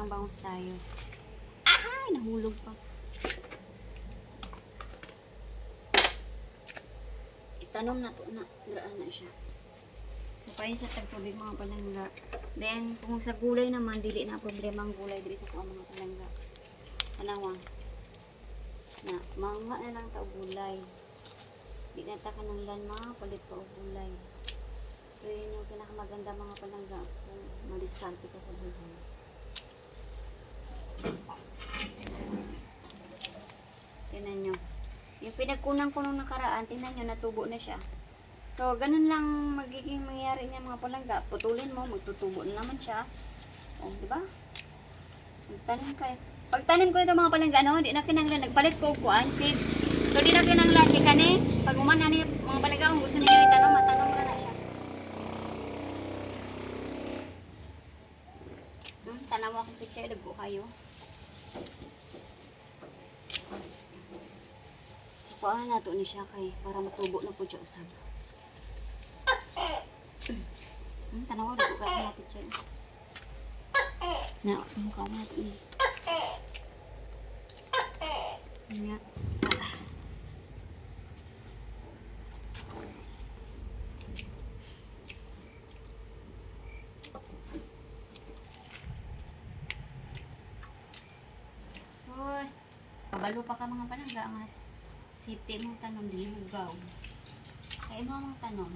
Parang bangus tayo. Ay, nahulog pa. Itanom na to na. Graan na siya. Kapain sa tagtubig mga palangga. Then, kung sa gulay naman, dili na problema ang gulay dili sa kuha mga palangga. Tanawang. Na, mangha na lang ta gulay. Di na ta ka ng lanma, palit pa o gulay. So, yun yung pinakamaganda mga palangga kung madiskarte ka sa buhay. Tingnan nyo. Yung pinagkunang ko nung nakaraan, tingnan nyo, natubo na siya. So, ganun lang magiging mangyayari niya mga palangga. Putulin mo, magtutubo na naman siya. O, diba? Magtanim kayo. Pagtanim ko ito mga palangga, no, di na kinanglan. Nagpalit ko kuan, seeds. So, di na kinanglan. Di ka ni, pag umana ni mga palangga, kung gusto niyo itanong, matanong mo na siya. Tanaw akong picture, dago kayo. So, kuhaan na to ni siya kay, para matubo na po siya usab. Tanaw, dago kayo na picture. Na, mukha mo natin eh. Nga. Sus, kabalo pa ka mga palangga nga safety mong tanom dili hugaw. Kaya mo mong tanom.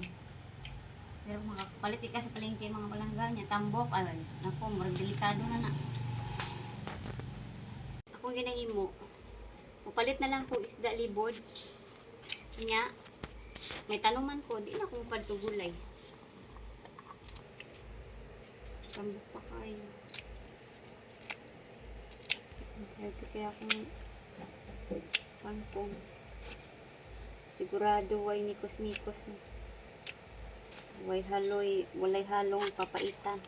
Pero makapalit ka sa palengke mga palangga niya tambok ay nako murag delikado na na. Akong ginahimo. Mapalit na lang ko isda libod. Nya may tanuman ko di na ko padtugulay. Tambok pa kayo. Ito kaya akong pangpong. Sigurado way mikos-mikos na. Walay halong papaitan.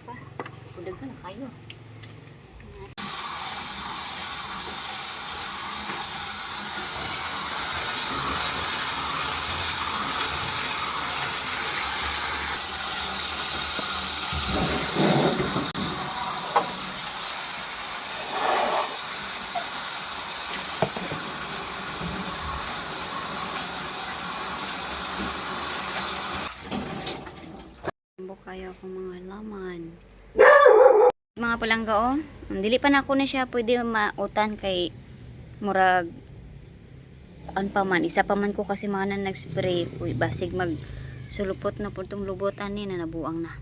Pa, udag ka na kayo. Kayo akong mga laman. Mga palangga oh. Dili pa na ako na siya pwede mautan kay murag an pa man. Isa pa man ko kasi mga na nag-spray. Uy, basig mag sulupot na po itong lubotan ni na nabuang na.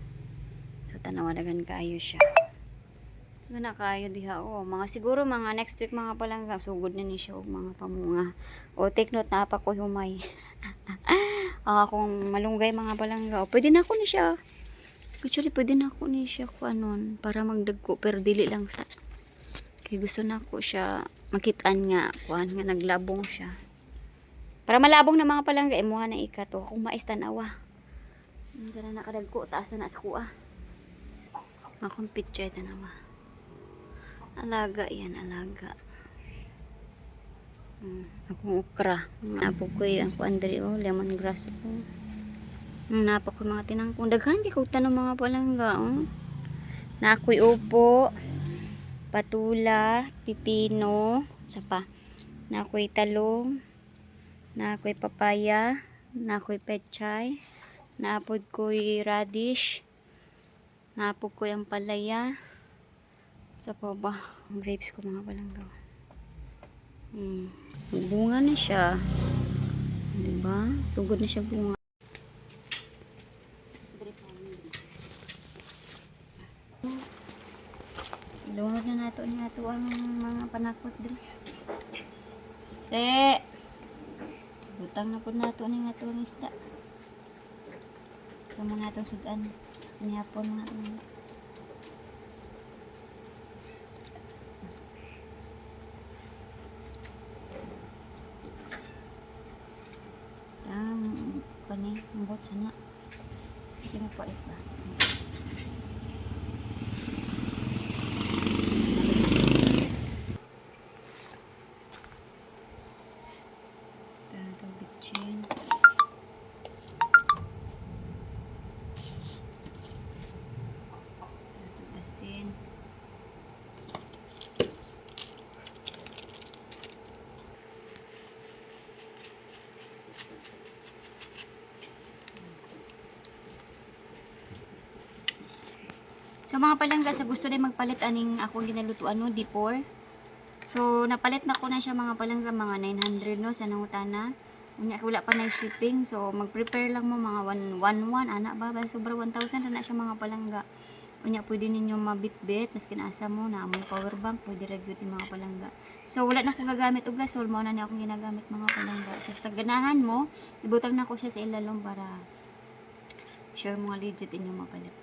So tanawadagan kayo siya. Gana kayo diha oh. Mga siguro mga next week mga palangga. Sugod na ni siya og mga pamunga. O take note na pa ko humay. Akong malunggay mga palangga. O pwede na ako ni siya. Actually, pwede na ako ni siya kuanon para magdagko pero dili lang sa kaya gusto na ako siya makitaan nga kuan nga naglabong siya para malabong na mga palangga imuha na ikato kung mais tanawa sana nakadagko taas na sa kuha akong picture tanawa alaga yan alaga akong okra apo ko yung andre oh lemongrass oh napa ko mga tinangkong daghan di ko tanong mga palangga oh. Na ako'y upo patula pipino sapa na ako'y talong na ako'y papaya na ako'y pechay na apod ko'y radish na apod ko'y ampalaya sapa ba grapes ko mga palangga bunga na siya diba sugod na siya bunga. Lunod na nato ni ato ang mga panakot diri. Se. Butang na pud nato ni ato ang isda. Kamo nato sudan ni hapon nga. Kani mbot sana. Kasi mo pa ito. Bitchin. Asin. So mga palangga, sa gusto din magpalit aning akong ginalutuan no, D4. So napalit na ko na siya mga palangga, mga 900 no sa nangutana. Unya wala pa na shipping. So mag-prepare lang mo mga 111 ana ba, sobra 1,000 na siya mga palangga. Unya pwede ninyo mabitbit mas kinaasa mo na among power bank, pwede ra gyud mga palangga. So wala na ko gagamit og gasol, mao na ni akong ginagamit mga palangga. So sa ganahan mo, ibutang na ko siya sa ilalom para sure mga legit inyo mapalit.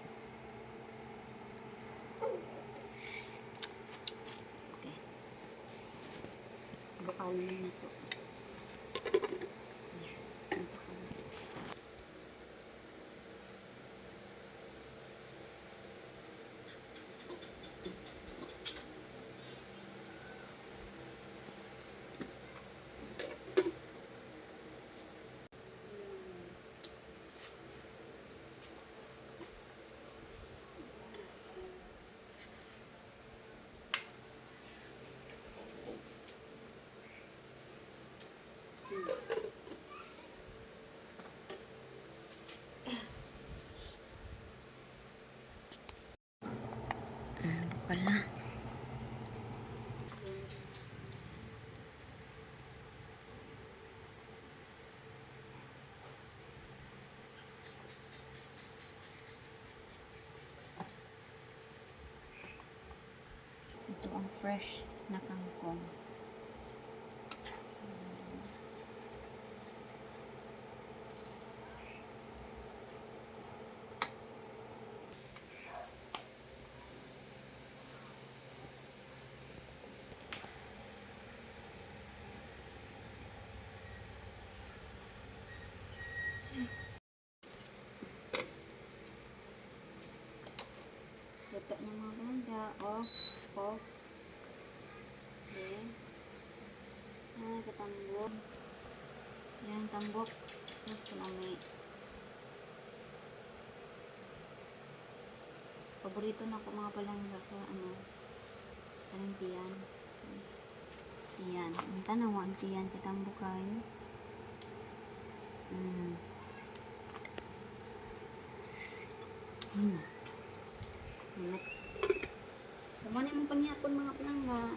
Bukawin na ito. Wala. Ito ang fresh na kangkong. Luto na mga banda. Off. Off. Okay. Ay, katambok. Yan, tambok. Sus, kunami. Paborito na ko mga palangga sa ano. Kanang tiyan. Tiyan. Ang tanaw ang tiyan. Katambok kayo. Minat. Kamunin mo panyapon mga palangga.